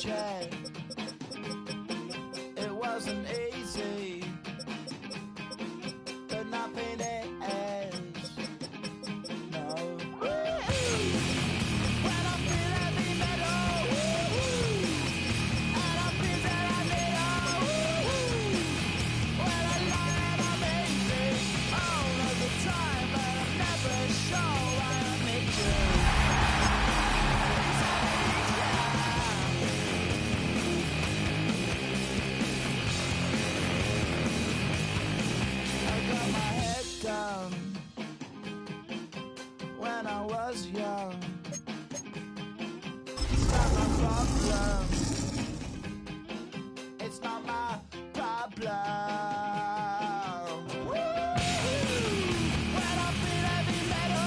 check. It wasn't easy, but not pain as no. When I feel heavy metal, and I feel that I need when I lie and I'm amazing all of the time, but I'm never sure why I need you. Down when I was young. It's not my problem. It's not my problem. When I feel heavy metal.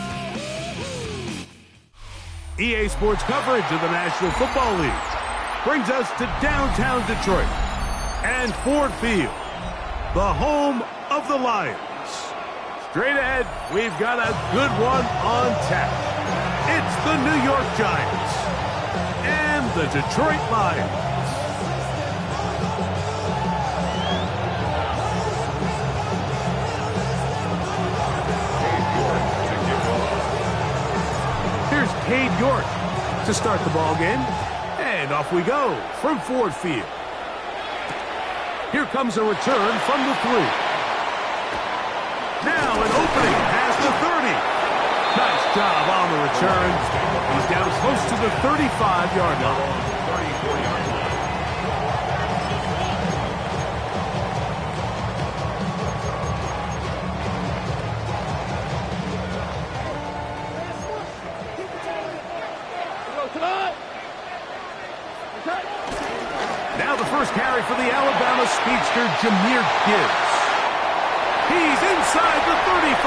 EA Sports coverage of the National Football League brings us to downtown Detroit and Ford Field, the home of the Lions. Straight ahead, we've got a good one on tap. It's the New York Giants and the Detroit Lions. Here's Cade York to start the ball game. And off we go from Ford Field. Here comes a return from the 3. Now an opening past the 30. Nice job on the return. He's down close to the 35-yard line. 34-yard line. Now the first carry for the Alabama speedster, Jahmyr Gibbs. He's inside the 35.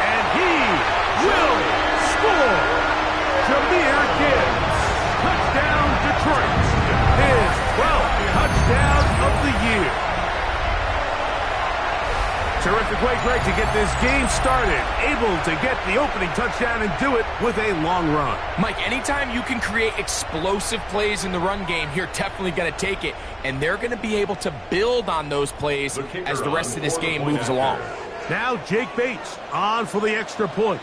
And he will score. Jahmyr Gibbs. Touchdown, Detroit. His 12th touchdown of the year. Terrific way, Greg, to get this game started. Able to get the opening touchdown and do it with a long run. Mike, anytime you can create explosive plays in the run game, you're definitely going to take it. And they're going to be able to build on those plays as the rest of this game moves along. Now Jake Bates on for the extra point.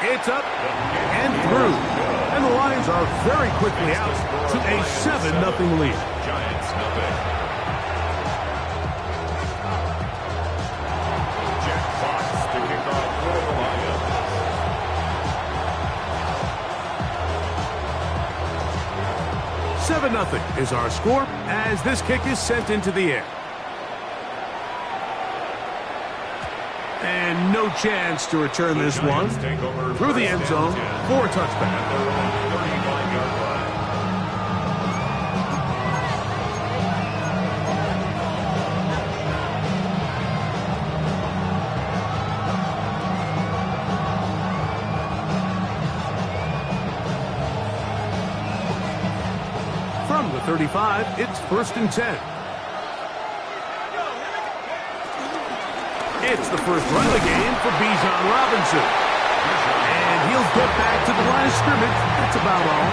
It's up and through. And the Lions are very quickly out to a 7-0 lead. Giants nothing. Jack Fox to kick off for the Lions. 7-0 is our score as this kick is sent into the air. And no chance to return this one through the end zone for a touchback. 35-yard line. From the 35, it's 1st and 10. It's the first run of the game for Bijan Robinson. And he'll get back to the line of scrimmage. That's about all.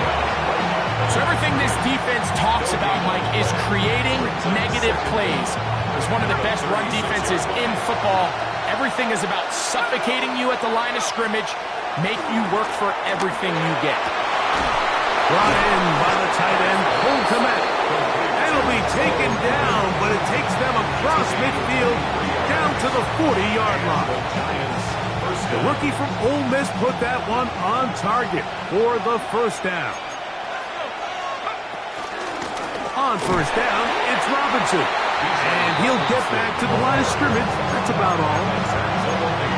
So everything this defense talks about, Mike, is creating negative plays. It's one of the best run defenses in football. Everything is about suffocating you at the line of scrimmage, make you work for everything you get. Brought in by the tight end, Cole Kmet. It'll be taken down, but it takes them across midfield down to the 40-yard line. The rookie from Ole Miss put that one on target for the first down. On first down, it's Robinson. And he'll get back to the line of scrimmage. That's about all.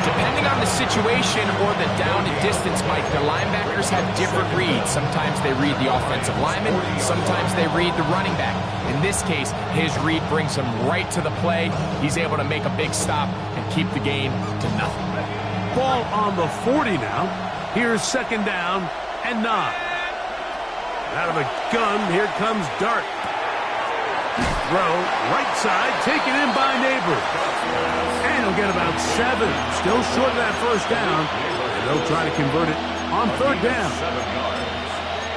Depending on the situation or the down and distance, Mike, the linebackers have different reads. Sometimes they read the offensive lineman. Sometimes they read the running back. In this case, his read brings him right to the play. He's able to make a big stop and keep the game to nothing. Ball on the 40 now. Here's 2nd down and 9. Out of the gun, here comes Dart. throw, right side, taken in by Neighbors. And he'll get about 7. Still short of that first down. And they'll try to convert it on third down. 7 yards.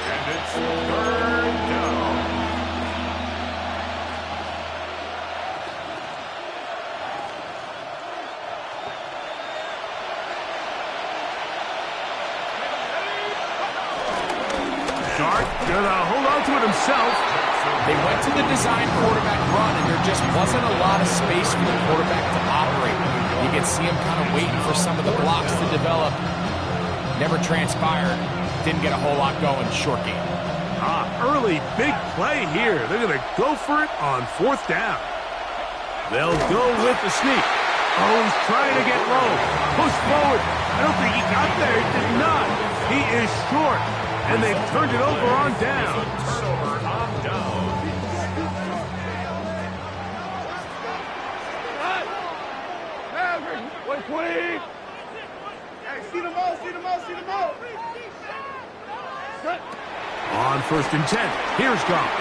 And it's third down. Dart gonna hold on to it himself. They went to the design quarterback run, and there just wasn't a lot of space for the quarterback to operate. You can see him kind of waiting for some of the blocks to develop. Never transpired. Didn't get a whole lot going. Short game. Early big play here. They're going to go for it on fourth down. They'll go with the sneak. Oh, he's trying to get low. Push forward. I don't think he got there. He did not. He is short. And they've turned it over on down. Turnover on down. Hey, see the ball, see the ball, see the ball. On first and 10, here's Goff.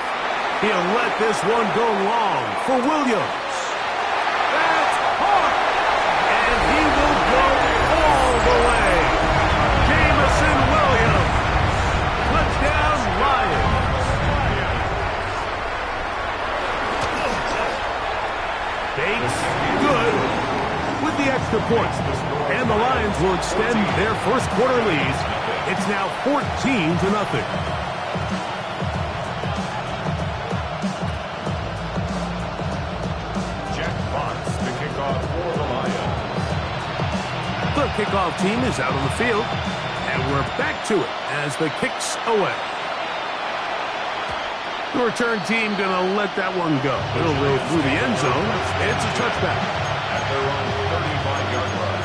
He'll let this one go long for Williams. That's hard. And he will go all the way. Jamison Williams. Touchdown, Lions. Bates, good with the extra point. And the Lions will extend their first quarter lead. It's now 14-0. The kickoff team is out on the field, and we're back to it as the kick's away. The return team going to let that one go. It'll roll through the end zone. It's a touchback. At their own 35-yard line.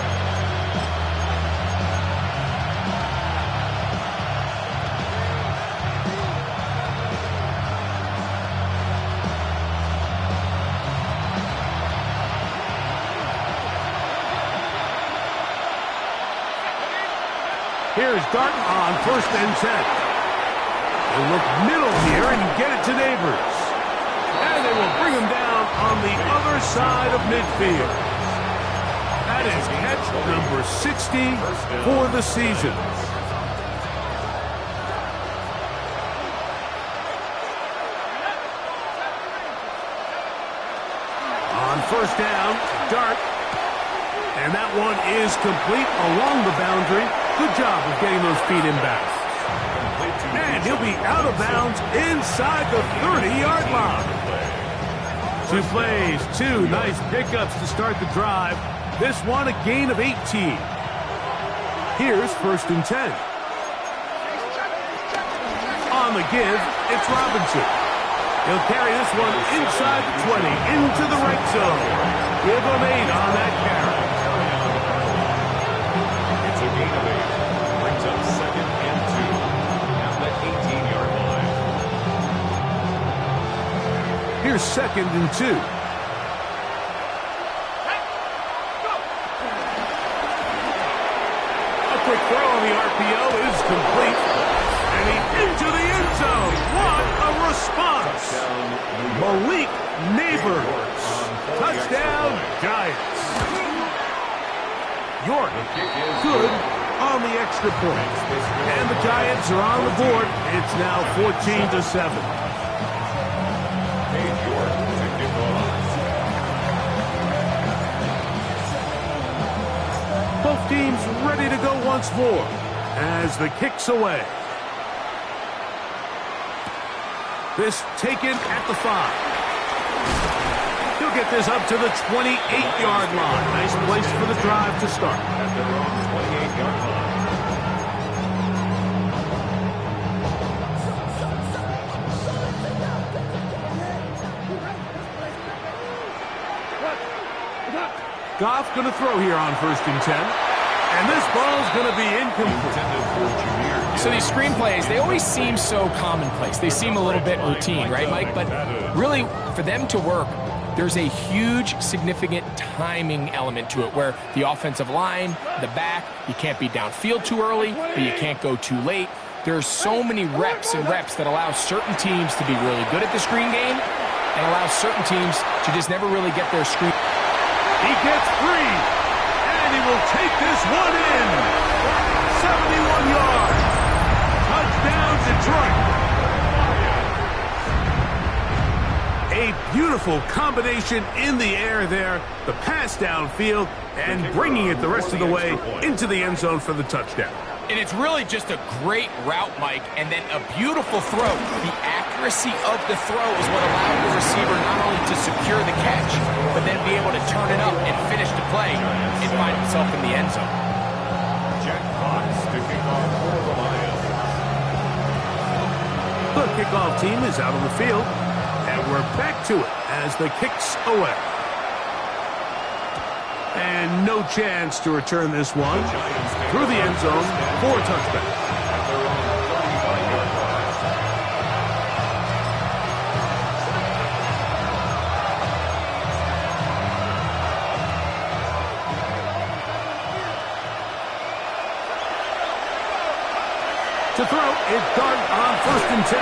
Here's Dart on first and 10. They'll look middle here and get it to Neighbors. And they will bring him down on the other side of midfield. That is catch number 60 for the season. On first down, Dart. And that one is complete along the boundary. Good job of getting those feet in bounds. And he'll be out of bounds inside the 30-yard line. 2 plays, 2 nice pickups to start the drive. This one a gain of 18. Here's first and 10. On the give, it's Robinson. He'll carry this one inside the 20, into the right zone. Give him 8 on that carry. It's a gain of 8. Brings up second and 2. At the 18-yard line. Here's second and 2. A quick throw on the RPO is complete. And he's into the end zone. What a response. Malik Neighbors. Touchdown, Giants. York, good on the extra point. And the Giants are on the board. It's now 14-7. Both teams ready to go once more as the kick's away. This taken at the 5. He'll get this up to the 28-yard line. Nice place for the drive to start. At their own 28-yard line. Goff going to throw here on first and 10. And this ball's going to be incomplete. So these screen plays, they always seem so commonplace. They seem a little bit routine, right, Mike? But really, for them to work, there's a huge, significant timing element to it where the offensive line, the back, you can't be downfield too early, but you can't go too late. There's so many reps and reps that allow certain teams to be really good at the screen game and allows certain teams to just never really get their screen. He gets free, and he will take this one in. 71 yards. Touchdown, Detroit. A beautiful combination in the air there. The pass downfield and bringing it the rest of the way into the end zone for the touchdown. And it's really just a great route, Mike, and then a beautiful throw. The accuracy of the throw is what allowed the receiver not only to secure the catch, but then be able to turn it up and finish the play and find himself in the end zone. Jack Fox to kick off for the Lions. The kickoff team is out on the field, and we're back to it as the kick's away. And no chance to return this one through the end zone for a touchback. To throw, it's Dart on 1st and 10.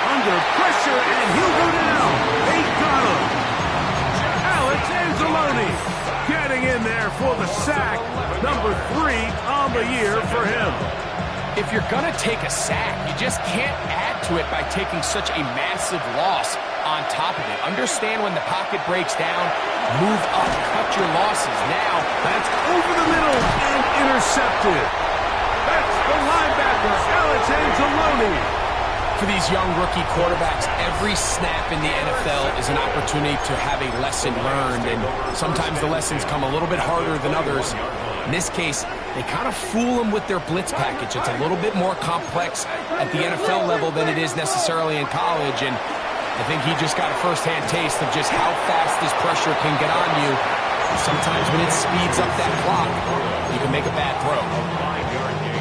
Under pressure, and he'll go down. They got him. Alex Anzalone getting in there for the sack. Number 3 on the year for him. If you're going to take a sack, you just can't add to it by taking such a massive loss on top of it. Understand when the pocket breaks down, move up, cut your losses. Now, That's over the middle and intercepted. That's the linebacker, Alex Anzalone. for these young rookie quarterbacks, every snap in the NFL is an opportunity to have a lesson learned, and sometimes the lessons come a little bit harder than others. In this case, they kind of fool them with their blitz package. It's a little bit more complex at the NFL level than it is necessarily in college, and I think he just got a first-hand taste of just how fast this pressure can get on you. Sometimes when it speeds up that clock, you can make a bad throw.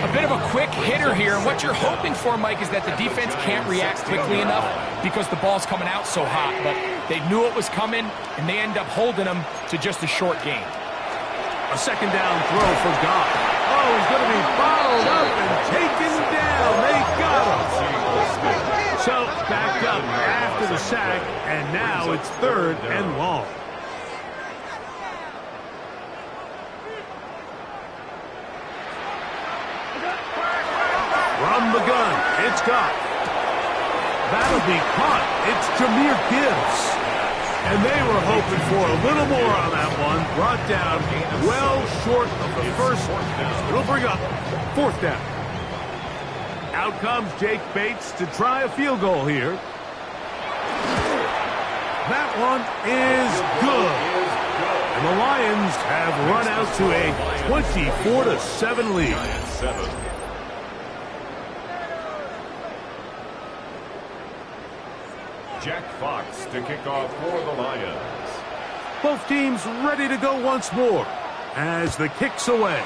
A bit of a quick hitter here, and what you're hoping for, Mike, is that the defense can't react quickly enough because the ball's coming out so hot, but they knew it was coming, and they end up holding them to just a short gain. A second down throw for God. Oh, he's going to be bottled up and taken down. They got him. So, back up after the sack, and now it's 3rd and long. From the gun, it's got. That'll be caught. It's Jahmyr Gibbs. And they were hoping for a little more on that one. Brought down well short of the first. It'll bring up 4th down. Out comes Jake Bates to try a field goal here. That one is good. And the Lions have run out to a 24-7 lead. Jack Fox to kick off for the Lions. Both teams ready to go once more as the kick's away.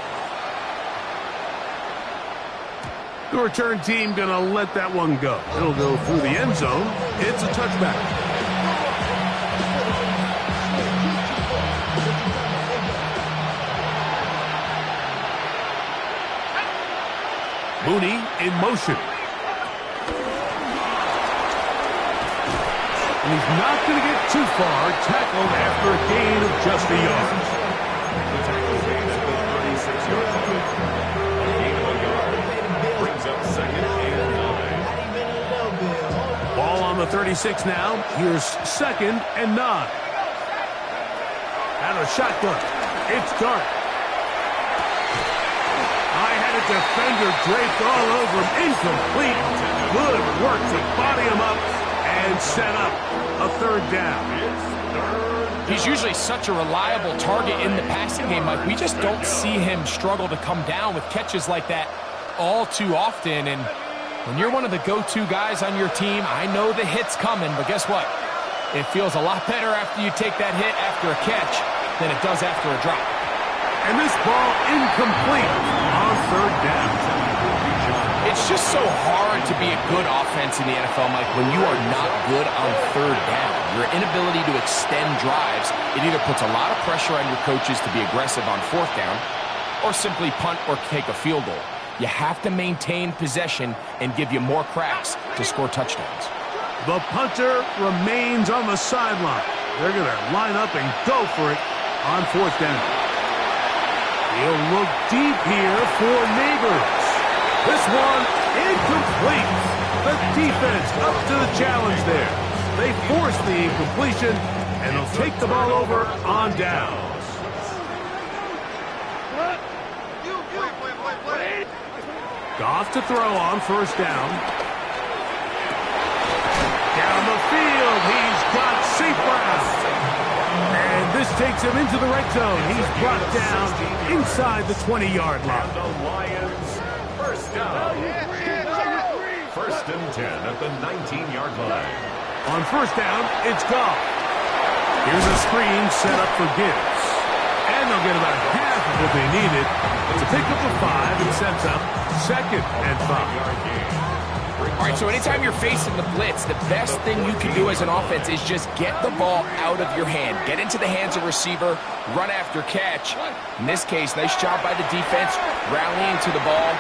The return team going to let that one go. It'll go through the end zone. It's a touchback. Mooney in motion. And he's not going to get too far. Tackled after a gain of just a yard. The tackle gain at the 36-yard line. A gain of a yard brings up 2nd and 9. Ball on the 36 now. Here's 2nd and 9. Out of shotgun. It's Dart. I had a defender draped all over him. Incomplete. Good work to body him up and set up a 3rd down. He's usually such a reliable target in the passing game, Mike. We just don't see him struggle to come down with catches like that all too often. And when you're one of the go-to guys on your team, I know the hit's coming, but guess what? It feels a lot better after you take that hit after a catch than it does after a drop. And this ball incomplete on 3rd down. It's just so hard to be a good offense in the NFL, Mike, when you are not good on 3rd down. Your inability to extend drives, it either puts a lot of pressure on your coaches to be aggressive on 4th down or simply punt or take a field goal. You have to maintain possession and give you more cracks to score touchdowns. The punter remains on the sideline. They're going to line up and go for it on 4th down. He'll look deep here for Neighbors. This one incomplete. The defense up to the challenge there. They force the incompletion, and they'll take the ball over on downs. Goff to throw on 1st down. Down the field, he's got St. Brown. And this takes him into the red zone. He's brought down inside the 20-yard line. And the Lions, 1st down. 1st and 10 at the 19-yard line. On 1st down, it's Goff. Here's a screen set up for Gibbs. And they'll get about half of what they needed to pick up the 5 and sets up 2nd and 5. All right, so anytime you're facing the blitz, the best thing you can do as an offense is just get the ball out of your hand. Get into the hands of receiver, run after catch. In this case, nice job by the defense, rallying to the ball.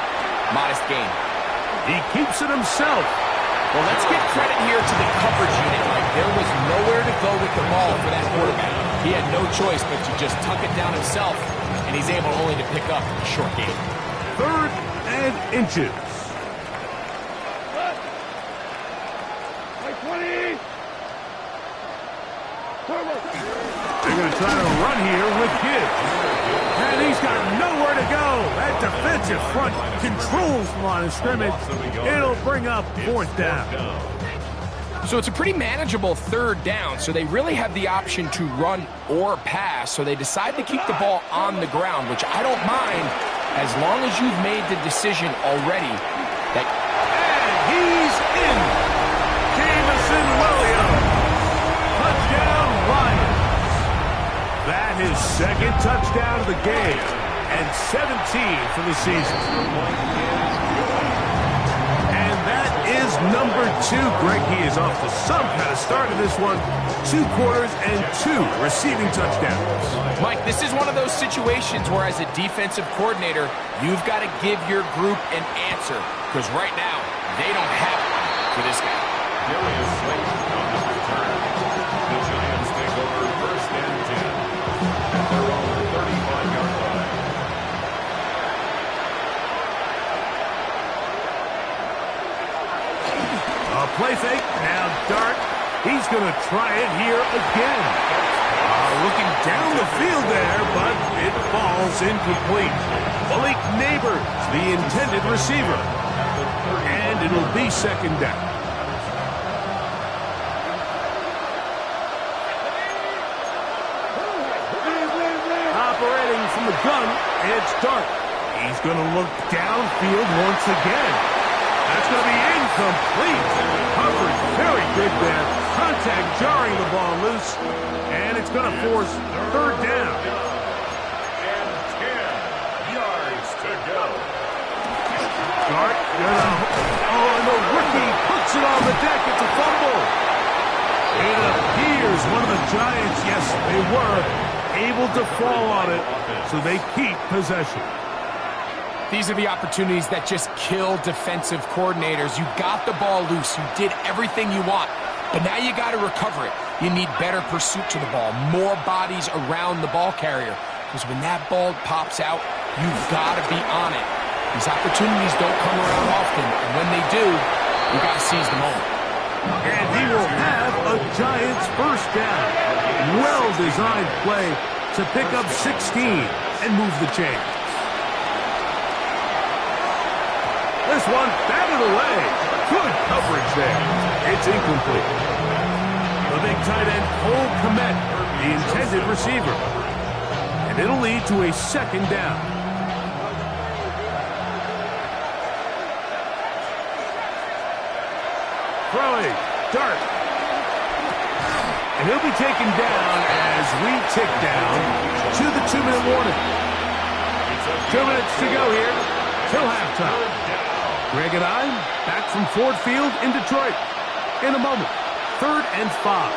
Modest gain. He keeps it himself. Well, let's give credit here to the coverage unit. Like, there was nowhere to go with the ball for that quarterback. He had no choice but to just tuck it down himself, and he's able only to pick up a short gain. 3rd and inches. They're going to try to run here with Gibbs. And he's got nowhere to go. That defensive front controls the line of scrimmage. It'll bring up 4th down. So it's a pretty manageable 3rd down, so they really have the option to run or pass, so they decide to keep the ball on the ground, which I don't mind as long as you've made the decision already. And he's in. Jamison Williams. Touchdown, Lions. That is 2nd touchdown of the game and 17 for the season. And that is number 2. Greg, he is off to some kind of start in this one. 2 quarters and 2 receiving touchdowns. Mike, this is one of those situations where as a defensive coordinator, you've got to give your group an answer, because right now, they don't have one for this guy. Darius Slayton on the return. The Giants take over 1st and 10 at their own 35-yard line. A play fake, now Dart. He's going to try it here again. Looking down the field there, but it falls incomplete. Malik Neighbors, the intended receiver. And it'll be 2nd down. Operating from the gun, it's Dart. He's going to look downfield once again. That's going to be incomplete. Coverage very good there. Contact jarring the ball loose. And it's going to force 3rd down. And 10 yards to go. Dart, and the rookie puts it on the deck. It's a fumble. It appears one of the Giants, yes, they were able to fall on it, so they keep possession. These are the opportunities that just kill defensive coordinators. You got the ball loose. You did everything you want. But now you got to recover it. You need better pursuit to the ball, more bodies around the ball carrier. Because when that ball pops out, you've got to be on it. These opportunities don't come around often. And when they do, you got to seize the moment. And he will have a Giants 1st down. Well-designed play to pick up 16 and move the chains. This one batted away. Good coverage there. It's incomplete. The big tight end, Cole Kmet, the intended receiver. And it'll lead to a 2nd down. Throwing, Dart. And he'll be taken down as we tick down to the 2-minute warning. 2 minutes to go here till halftime. Greg and I back from Ford Field in Detroit. In a moment, 3rd and 5.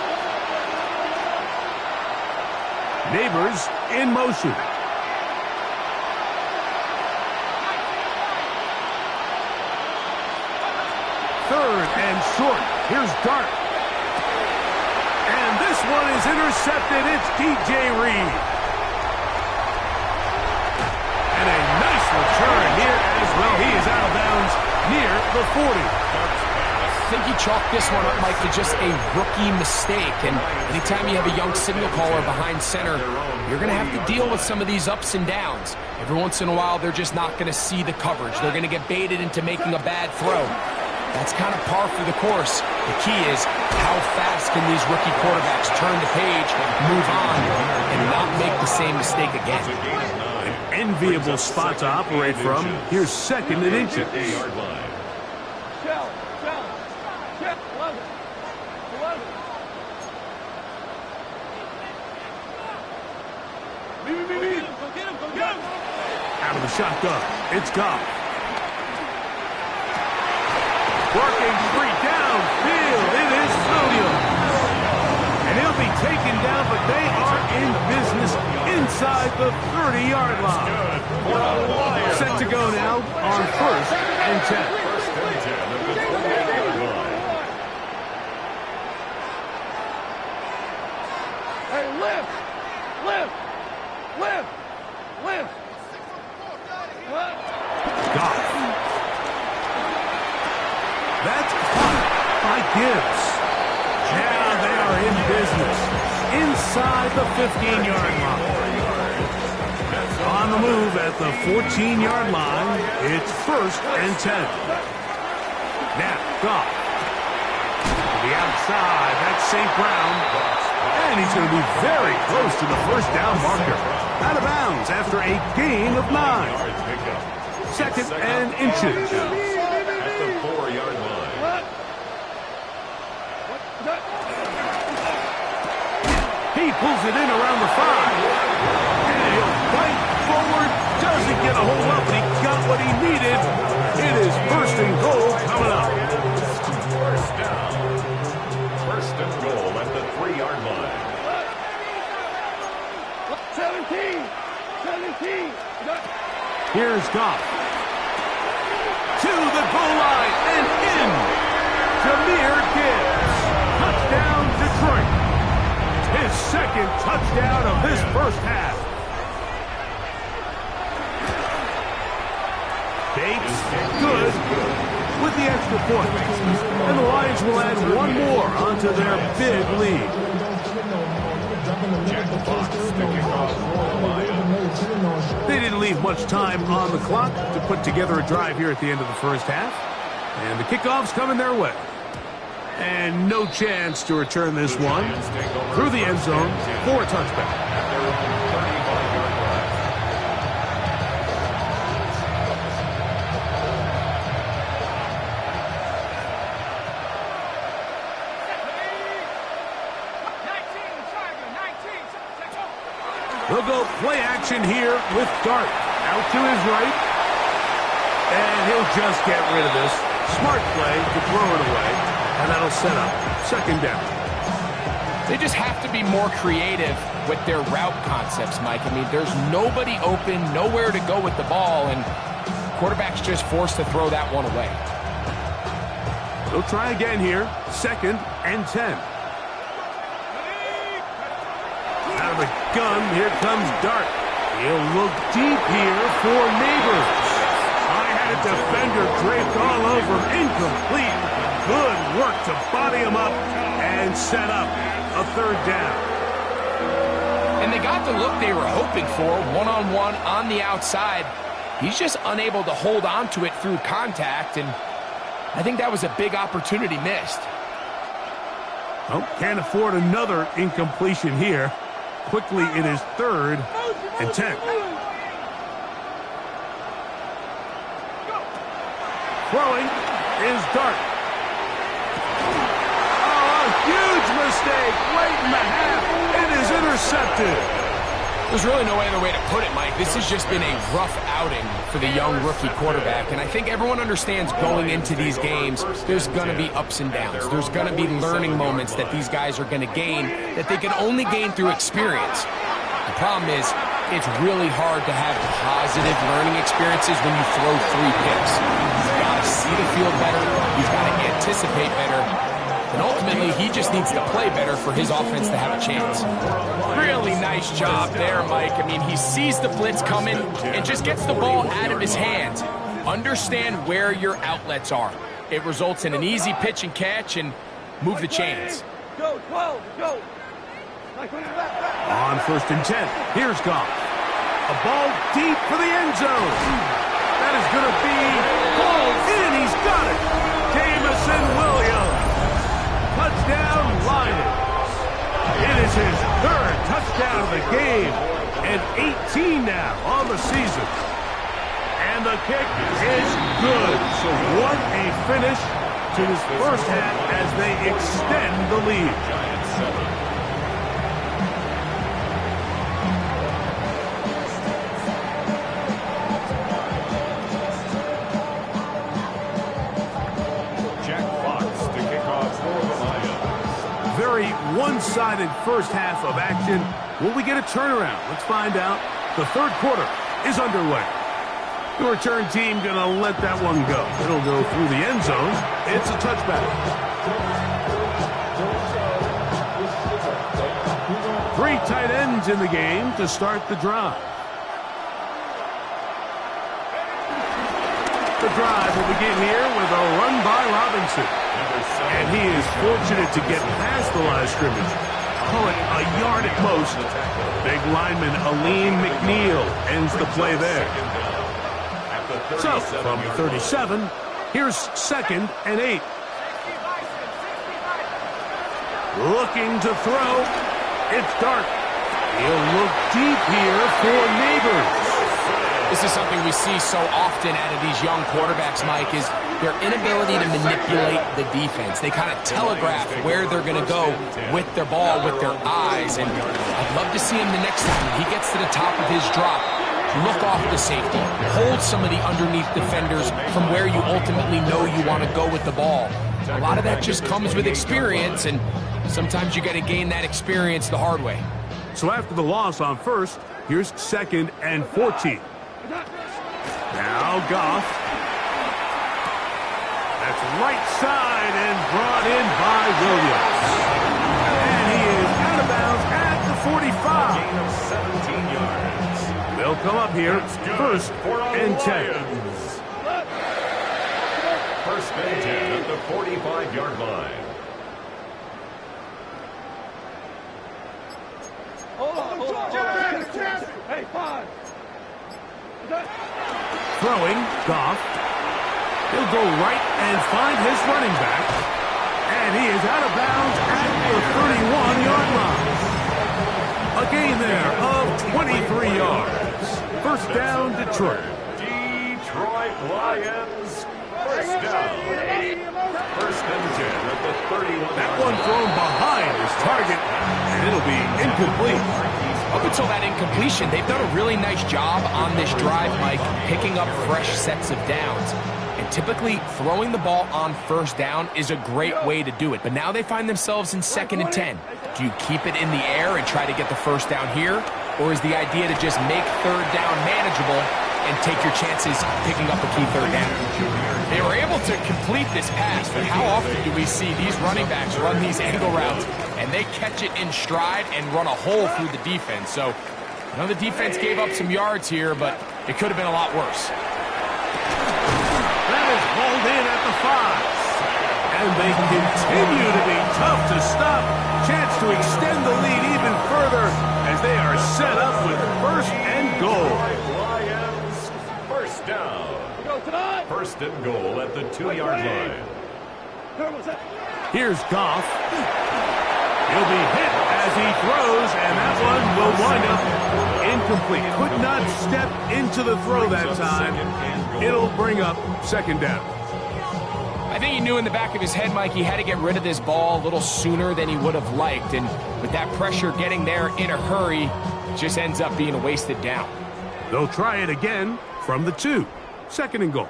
Neighbors in motion. Third and short. Here's Dart. And this one is intercepted. It's DJ Reed. And a nice return here as well. He is out of bounds near the 40. I think you chalk this one up, Mike, to just a rookie mistake. And anytime you have a young signal caller behind center, you're going to have to deal with some of these ups and downs. Every once in a while, they're just not going to see the coverage. They're going to get baited into making a bad throw. That's kind of par for the course. The key is how fast can these rookie quarterbacks turn the page, move on, and not make the same mistake again. An enviable spot to operate from. Here's second and inches. Out of the shotgun, it's Goff. Working free downfield, it is Williams. And he'll be taken down, but they are in business inside the 30-yard line. Set to go now on 1st and 10. Hey, lift! Goff. That's caught by Gibbs. Now they are in business inside the 15-yard line. On the move at the 14-yard line, it's 1st and 10. Now, Goff. To the outside, that's St. Brown. And he's going to be very close to the first down marker. Out of bounds after a gain of 9. Second and inches. At the 4-yard line. He pulls it in around the 5. And he'll fight forward. Doesn't get a hold up, but he got what he needed. It is 1st and goal coming up. First down. 1st and goal at the 3-yard line. 17. Here's Goff. To the goal line and in. Jahmyr Gibbs. Touchdown, Detroit. His second touchdown of this first half. Bates, good with the extra point. And the Lions will add one more onto their big lead. They didn't leave much time on the clock to put together a drive here at the end of the first half. And the kickoff's coming their way. And no chance to return this one through the end zone for a touchback. They'll go play action here with Dart. Out to his right. And he'll just get rid of this. Smart play to throw it away. And that'll set up 2nd down. They just have to be more creative with their route concepts, Mike. I mean, there's nobody open, nowhere to go with the ball, and quarterback's just forced to throw that one away. They'll try again here. 2nd and 10. Out of the gun, here comes Dart. He'll look deep here for Neighbors. I had a defender draped all over, incomplete. Good work to body him up and set up a 3rd down. And they got the look they were hoping for, one-on-one on the outside. He's just unable to hold on to it through contact, and I think that was a big opportunity missed. Oh, can't afford another incompletion here. Quickly, it is 3rd and 10. Throwing is Dart. Oh, a huge mistake late in the half. It is intercepted. There's really no other way to put it, Mike. This has just been a rough outing for the young rookie quarterback, and I think everyone understands going into these games, there's going to be ups and downs. There's going to be learning moments that these guys are going to gain that they can only gain through experience. The problem is it's really hard to have positive learning experiences when you throw 3 picks. You've got to see the field better. You've got to anticipate better. And ultimately, he just needs to play better for his offense to have a chance. Really nice job there, Mike. I mean, he sees the blitz coming and just gets the ball out of his hands. Understand where your outlets are. It results in an easy pitch and catch and move the chains. Go, 12, go. On 1st and 10, here's Goff. A ball deep for the end zone. That is going to be balled in. He's got it. Jamison Williams. Touchdown Lions. It is his 3rd touchdown of the game and 18 now on the season. And the kick is good. So what a finish to this first half as they extend the lead. Giants 7. Very one-sided first half of action. Will we get a turnaround? Let's find out. The 3rd quarter is underway. The return team going to let that one go. It'll go through the end zone. It's a touchback. 3 tight ends in the game to start the drive. The drive will begin here with a run by Robinson. And he is fortunate to get past the line of scrimmage. Call it a yard at most. Big lineman Aleem McNeil ends the play there. So, from the 37, here's 2nd and 8. Looking to throw. It's dark. He'll look deep here for Neighbors. This is something we see so often out of these young quarterbacks, Mike, is their inability to manipulate the defense. They kind of telegraph where they're going to go with their ball, with their eyes. And I'd love to see him the next time he gets to the top of his drop. Look off the safety. Hold some of the underneath defenders from where you ultimately know you want to go with the ball. A lot of that just comes with experience, and sometimes you got to gain that experience the hard way. So after the loss on 1st, here's 2nd and 14. Now Goff. That's right side and brought in by Williams. And he is out of bounds at the 45. Gain of 17 yards. They'll come up here. 1st and 10. 1st and 10 at the 45-yard line. Hey, 5. Throwing, Goff. He'll go right and find his running back. And he is out of bounds at the 31-yard line. A gain there of 23 yards. 1st down, Detroit. Detroit Lions. 1st down. 1st and 10 at the 31. That one thrown behind his target, and it'll be incomplete. Up until that incompletion, they've done a really nice job on this drive, Mike, picking up fresh sets of downs. And typically, throwing the ball on 1st down is a great way to do it. But now they find themselves in 2nd and 10. Do you keep it in the air and try to get the 1st down here? Or is the idea to just make 3rd down manageable and take your chances picking up a key 3rd down? They were able to complete this pass, but how often do we see these running backs run these angle routes and they catch it in stride and run a hole through the defense? So, I know the defense gave up some yards here, but it could have been a lot worse. That is hauled in at the 5. And they continue to be tough to stop. Chance to extend the lead even further as they are set up with 1st and goal. Lions. 1st down. 1st and goal at the 2-yard line. Here's Goff. He'll be hit as he throws, and that one will wind up incomplete. Could not step into the throw that time. It'll bring up 2nd down. I think he knew in the back of his head, Mike, he had to get rid of this ball a little sooner than he would have liked. And with that pressure getting there in a hurry, it just ends up being a wasted down. They'll try it again from the 2. 2nd and goal.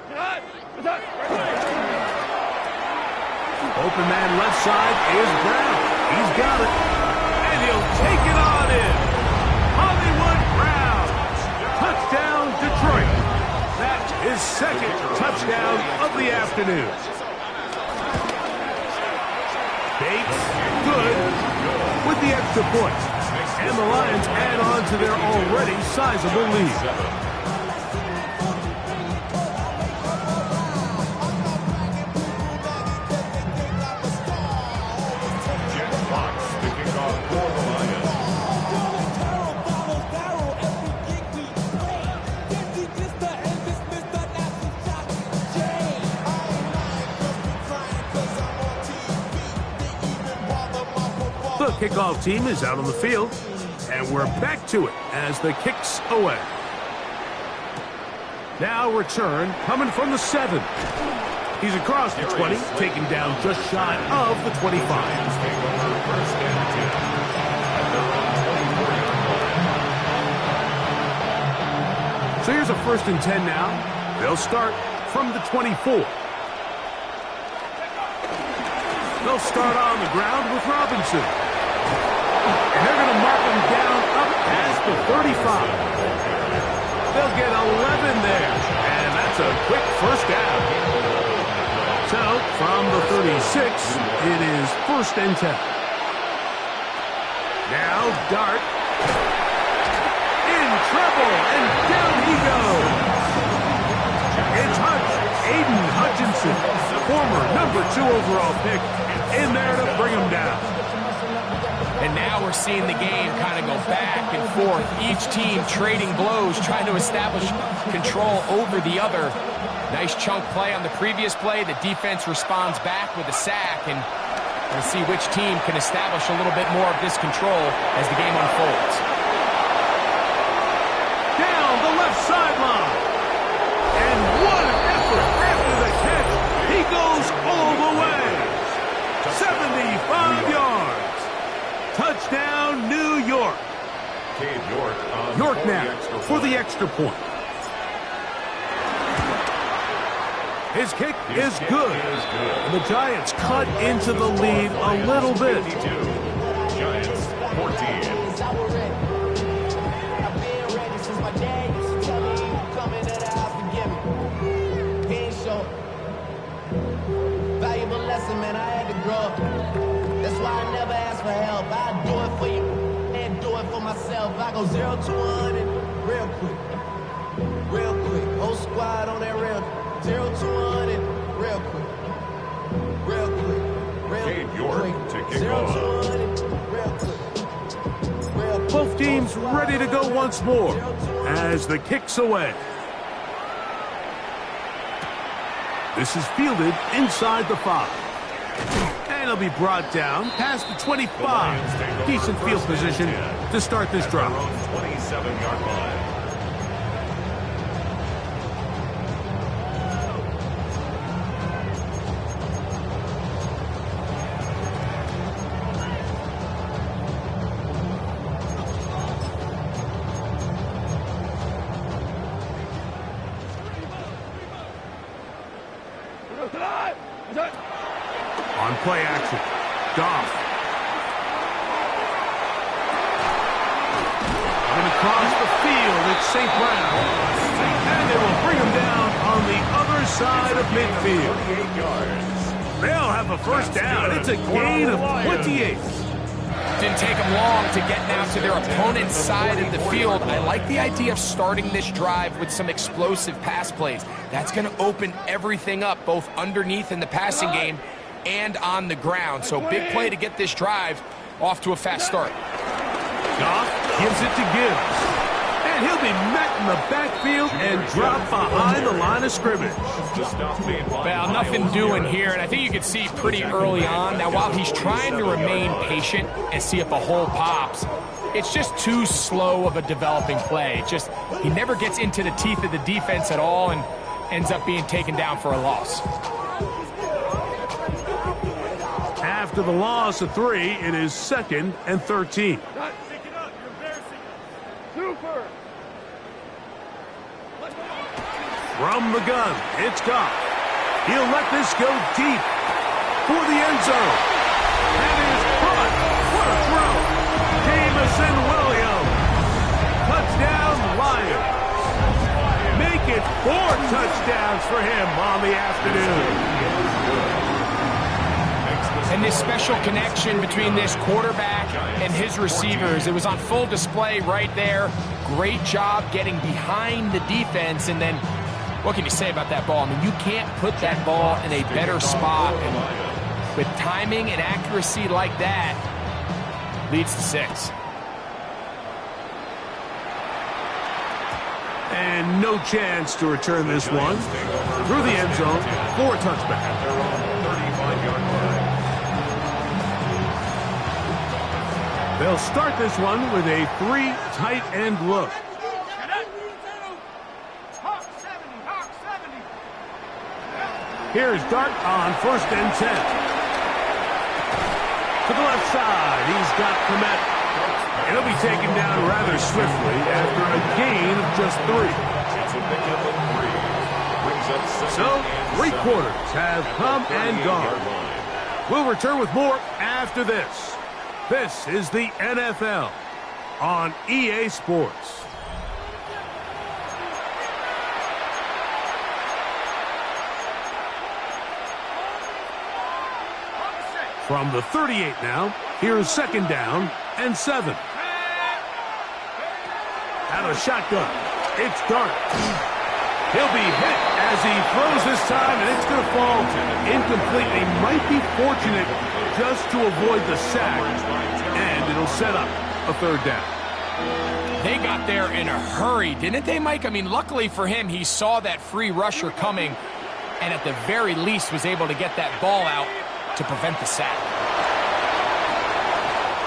Open man left side is Brown. He's got it. And he'll take it on in. Hollywood Brown his second touchdown of the afternoon. Bates, good, with the extra point. And the Lions add on to their already sizable lead. The kickoff team is out on the field, and we're back to it as the kick's away. Now return coming from the 7. He's across the 20, taken down just shy of the 25. So here's a 1st and 10 now. They'll start from the 24. They'll start on the ground with Robinson. And they're going to mark him down up past the 35. They'll get 11 there. And that's a quick 1st down. So, from the 36, it is 1st and 10. Now, Dart. In trouble, and down he goes. It's Aiden Hutchinson, former number 2 overall pick, in there to bring him down. And now we're seeing the game kind of go back and forth. Each team trading blows, trying to establish control over the other. Nice chunk play on the previous play. The defense responds back with a sack, and we'll see which team can establish a little bit more of this control as the game unfolds. Down the left sideline. And what an effort after the catch. He goes all the way. 75 yards. Touchdown, New York. York now for the extra point. His kick is good. And the Giants cut into the lead a little bit. Giants 14. Valuable lesson, man. I had to grow up. That's why I never ask for help. I do it for you and do it for myself. I go 0 to 100 real quick. Real quick. Whole squad on that real. 0 to 100 real quick. Real quick. Cade York to kick 0 off. to 100 real quick. Real quick. Both teams ready to go once more as the kick's away. This is fielded inside the 5. And it'll be brought down past the 25. Decent field position to start this drive. 27-yard line. On play action, Goff. And across the field, it's St. Brown. And they will bring him down on the other side of midfield. 28 yards. They'll have a 1st down. It's a gain of 28. Didn't take them long to get now to their opponent's side of the field. I like the idea of starting this drive with some explosive pass plays. That's going to open everything up, both underneath in the passing game and on the ground. So big play to get this drive off to a fast start. Goff gives it to Gibbs. And he'll be met in the backfield and dropped behind the line of scrimmage. Well, nothing doing here, and I think you can see pretty early on. Now, while he's trying to remain patient and see if a hole pops, it's just too slow of a developing play. He never gets into the teeth of the defense at all and ends up being taken down for a loss. After the loss of 3, it is 2nd and 13. From the gun, it's Goff. He'll let this go deep for the end zone. That is caught. What a throw. Jamison Williams. Touchdown, Lions. Make it 4 touchdowns for him on the afternoon. And this special connection between this quarterback and his receivers, it was on full display right there. Great job getting behind the defense. And then, what can you say about that ball? I mean, you can't put that ball in a better spot. And with timing and accuracy like that, leads to 6. And no chance to return this one. Through the end zone, 4 touchdowns. Their own 35-yard line. They'll start this one with a 3 tight end look. Here's Dart on 1st and 10. To the left side, he's got Komet. He'll be taken down rather swiftly after a gain of just 3. It's a pickup of 3. Brings up So, 3 quarters have come and gone. We'll return with more after this. This is the NFL on EA Sports. From the 38 now, here's 2nd down and 7. Out of shotgun, it's Dart. He'll be hit as he throws this time, and it's going to fall incompletely. Might be fortunate just to avoid the sack, and it'll set up a 3rd down. They got there in a hurry, didn't they, Mike? I mean, luckily for him, he saw that free rusher coming, and at the very least was able to get that ball out to prevent the sack.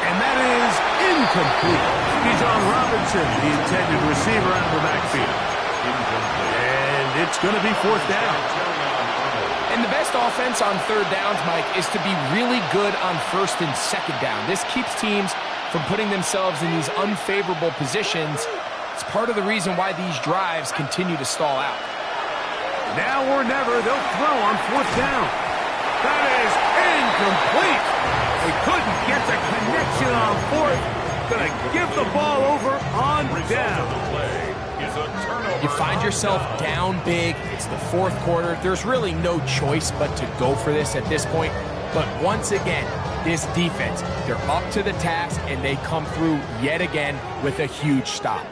And that is incomplete. Bijan Robinson, the intended receiver, out of the backfield. And it's going to be 4th down. And the best offense on 3rd downs, Mike, is to be really good on 1st and 2nd down. This keeps teams from putting themselves in these unfavorable positions. It's part of the reason why these drives continue to stall out. Now or never, they'll throw on 4th down. That is incomplete. They couldn't get the connection on 4th. Gonna give the ball over on down. You find yourself down big. It's the 4th quarter. There's really no choice but to go for this at this point. But once again, this defense, they're up to the task, and they come through yet again with a huge stop.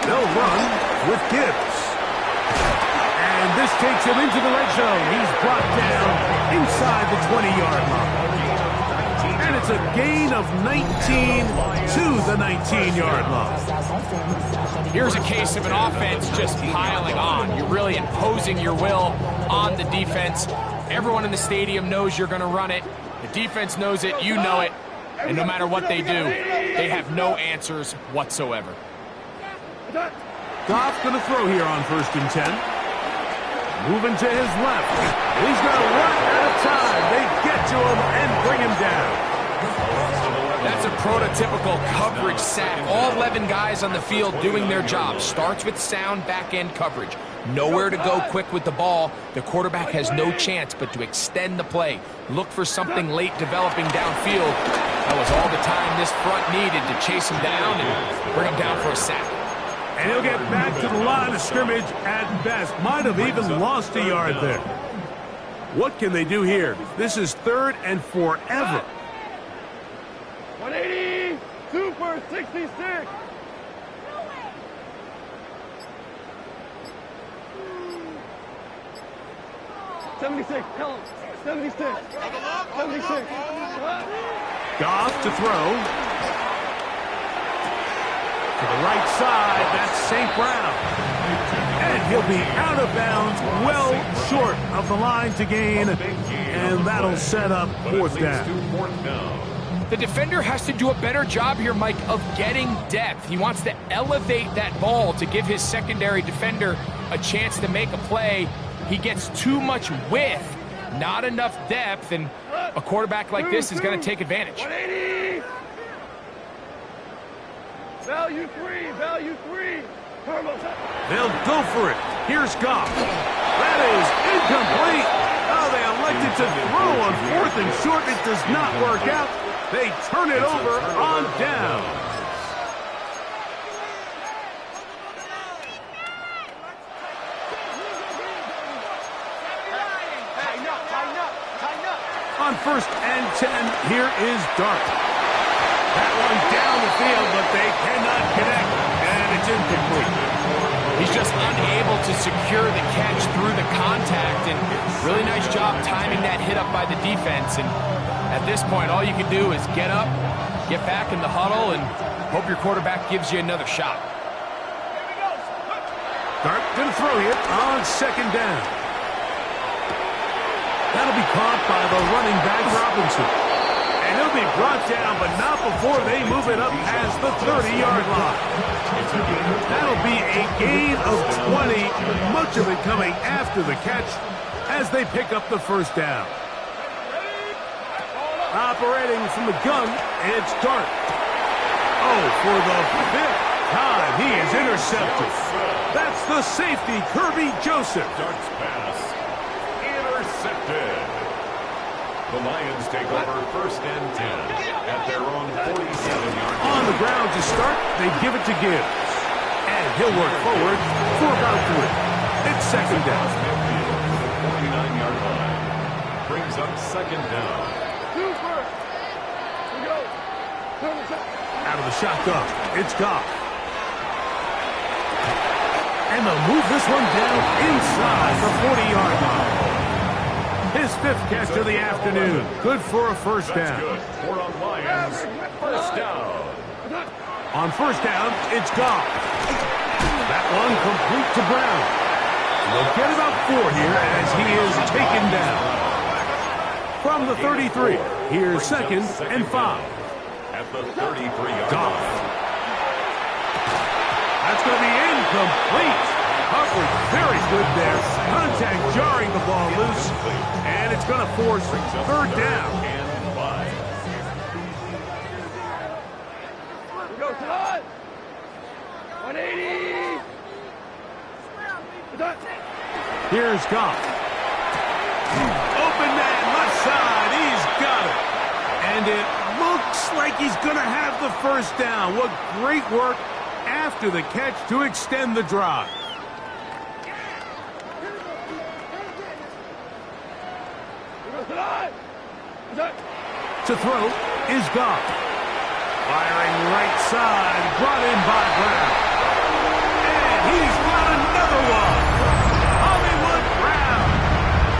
They'll run with Gibbs. And this takes him into the red zone. He's brought down inside the 20-yard line. And it's a gain of 19 to the 19-yard line. Here's a case of an offense just piling on. You're really imposing your will on the defense. Everyone in the stadium knows you're going to run it. The defense knows it. You know it. And no matter what they do, they have no answers whatsoever. Goff's going to throw here on 1st and 10. Moving to his left. He's going to run out of time. They get to him and bring him down. That's a prototypical coverage sack. All 11 guys on the field doing their job. Starts with sound back-end coverage. Nowhere to go quick with the ball. The quarterback has no chance but to extend the play. Look for something late developing downfield. That was all the time this front needed to chase him down and bring him down for a sack. And he'll get back to the line of scrimmage at best. Might have even lost a yard there. What can they do here? This is 3rd and forever. 180, Super 66. $76, tell him. 76. 76. Goff to throw. To the right side, that's St. Brown. And he'll be out of bounds, well short of the line to gain. And that'll set up 4th down. The defender has to do a better job here, Mike, of getting depth. He wants to elevate that ball to give his secondary defender a chance to make a play. He gets too much width, not enough depth, and a quarterback like this is going to take advantage. 180. Value 3, value 3. They'll go for it. Here's Goff. That is incomplete. Oh, they elected to throw on 4th and short. It does not work out. They turn it over on down. On 1st and 10, here is Dart. That one down the field, but they cannot connect, and it's incomplete. He's just unable to secure the catch through the contact, and really nice job timing that hit up by the defense. And at this point, all you can do is get up, get back in the huddle, and hope your quarterback gives you another shot. Dart going to throw here on 2nd down. That'll be caught by the running back, Robinson. And he'll be brought down, but not before they move it up past the 30-yard line. That'll be a gain of 20, much of it coming after the catch as they pick up the 1st down. Operating from the gun, it's Dart. Oh, for the 5th time, he is intercepted. That's the safety, Kirby Joseph. Dart's pass intercepted. The Lions take over 1st and 10 at their own 47-yard line. On the ground to start, they give it to Gibbs. And he'll work forward for about 3. It's 2nd down. 49-yard line. Brings up 2nd down. Out of the shotgun, it's Goff. And they'll move this one down inside the 40-yard line. His 5th catch of the afternoon. Good for a 1st down. Good for a Lions 1st down. On 1st down, it's Goff. That one complete to Brown. They'll get about 4 here as he is taken down. From the 33, here's 2nd and 5. At the 33-yard Goff. line. That's going to be incomplete. Hubbard very good there. Contact jarring the ball loose. And it's going to force 3rd down. And 5. Go, Todd! 180! Here's Goff. Open man, left side. He's got it. And it looks like he's going to have the 1st down. What great work after the catch to extend the drive. To throw is Goff. Firing right side, brought in by Brown. And he's got another one. Hollywood Brown.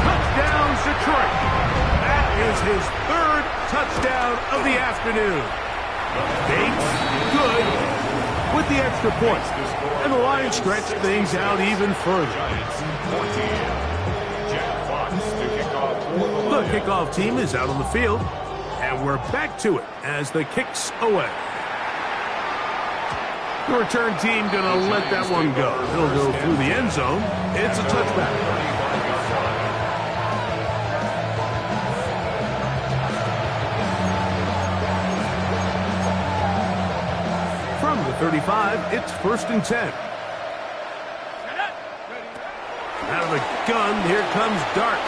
Touchdown, Detroit. That is his 3rd touchdown of the afternoon. Bates, good, with the extra point. And the Lions stretch things out even further. The kickoff team is out on the field. And we're back to it as the kick's away. The return team going to let that one go. It'll go through the end zone. It's a touchback. From the 35, it's 1st and 10. Out of the gun, here comes Dart.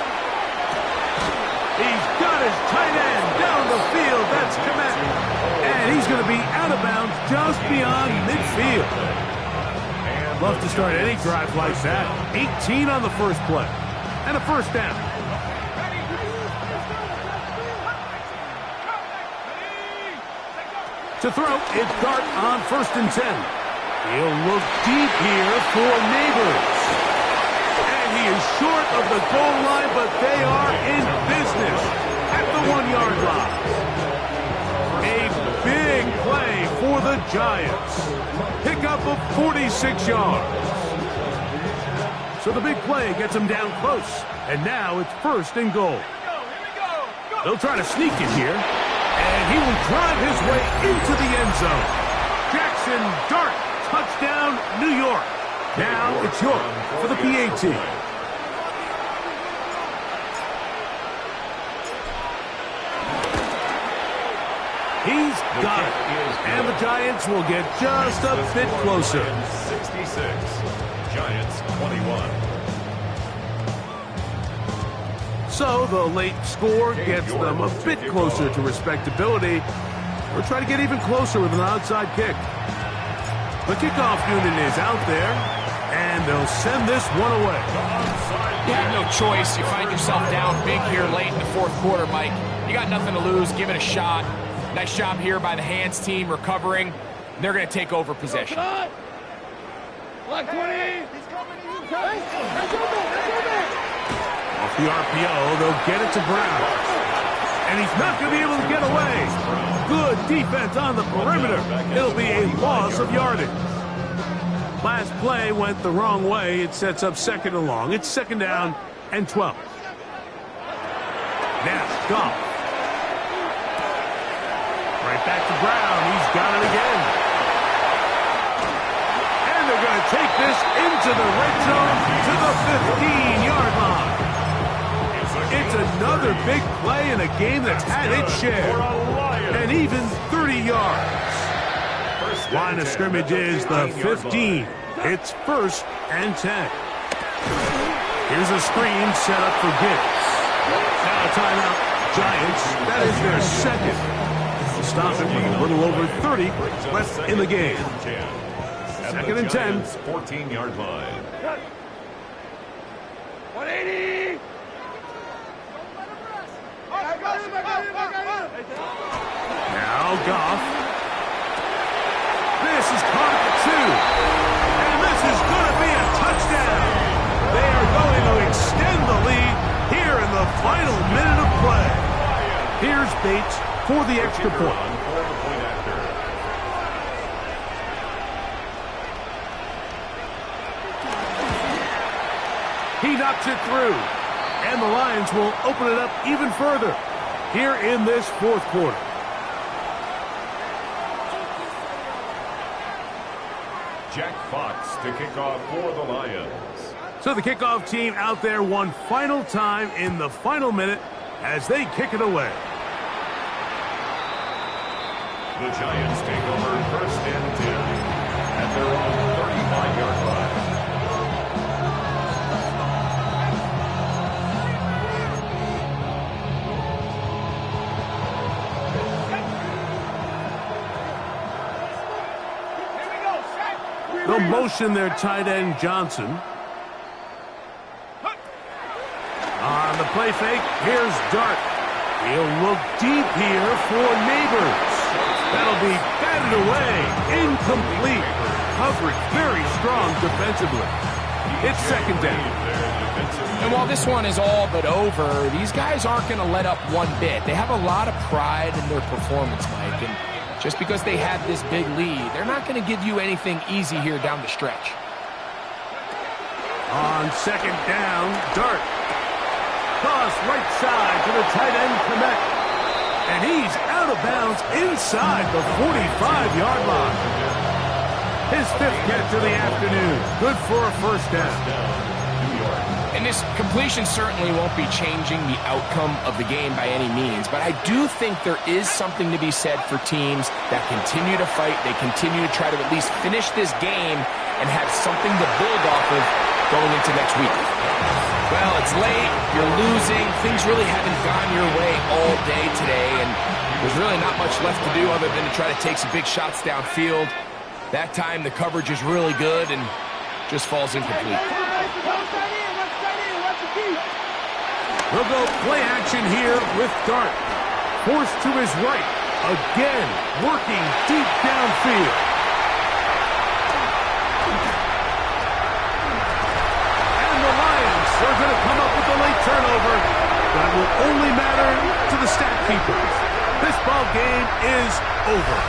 He's got his tight end down the field. That's Komet. And he's going to be out of bounds just beyond midfield. Love to start any drive like that. 18 on the first play. And a 1st down. To throw, it's Dart on 1st and 10. He'll look deep here for Neighbors. He is short of the goal line, but they are in business at the 1-yard line. A big play for the Giants. Pickup of 46 yards. So the big play gets them down close. And now it's 1st and goal. They'll try to sneak it here. And he will drive his way into the end zone. Jackson Dart, touchdown, New York. Now it's York for the PAT. He's got it. And the Giants will get just a bit closer. 66. Giants 21. So the late score gets them a bit closer to respectability. We'll try to get even closer with an onside kick. The kickoff unit is out there, and they'll send this one away. You have no choice. You find yourself down big here late in the fourth quarter, Mike. You got nothing to lose. Give it a shot. Nice job here by the hands team recovering. They're going to take over possession. Block 20. Off the RPO, they'll get it to Brown. And he's not going to be able to get away. Good defense on the perimeter. It'll be a loss of yardage. Last play went the wrong way. It sets up second and long. It's second down and 12. Now, Goff. Right back to Brown. He's got it again. And they're going to take this into the red zone to the 15-yard line. It's another big play in a game that's had its share. And even 30 yards. Line of scrimmage is the 15. It's first and 10. Here's a screen set up for Gibbs. Now a timeout. Giants, that is their second. Stop it with a little over 30 left in the game. Second and 10. 14-yard line. 180. Now Goff. This is caught at the 2. And this is going to be a touchdown. They are going to extend the lead here in the final minute of play. Here's Bates for the extra point. He knocks it through. And the Lions will open it up even further here in this fourth quarter. Jack Fox to kick off for the Lions. So the kickoff team out there one final time in the final minute as they kick it away. The Giants take over first and 10 at their own 35-yard line. They'll motion their tight end, Johnson. On the play fake, here's Dart. He'll look deep here for Neighbors. That'll be batted away. Incomplete. Coverage very strong defensively. It's second down. And while this one is all but over, these guys aren't going to let up one bit. They have a lot of pride in their performance, Mike. And just because they had this big lead, they're not going to give you anything easy here down the stretch. On second down, Dart. Cross right side to the tight end, Komet. And he's out of bounds inside the 45-yard line. His fifth catch of the afternoon. Good for a first down. And this completion certainly won't be changing the outcome of the game by any means, but I do think there is something to be said for teams that continue to fight. They continue to try to at least finish this game and have something to build off of going into next week. Well, it's late, you're losing, things really haven't gone your way all day today, and there's really not much left to do other than to try to take some big shots downfield. That time the coverage is really good and just falls incomplete. They'll go play action here with Dart. Forced to his right. Again, working deep downfield. And the Lions are going to come up with a late turnover. That will only matter to the stat keepers. This ball game is over.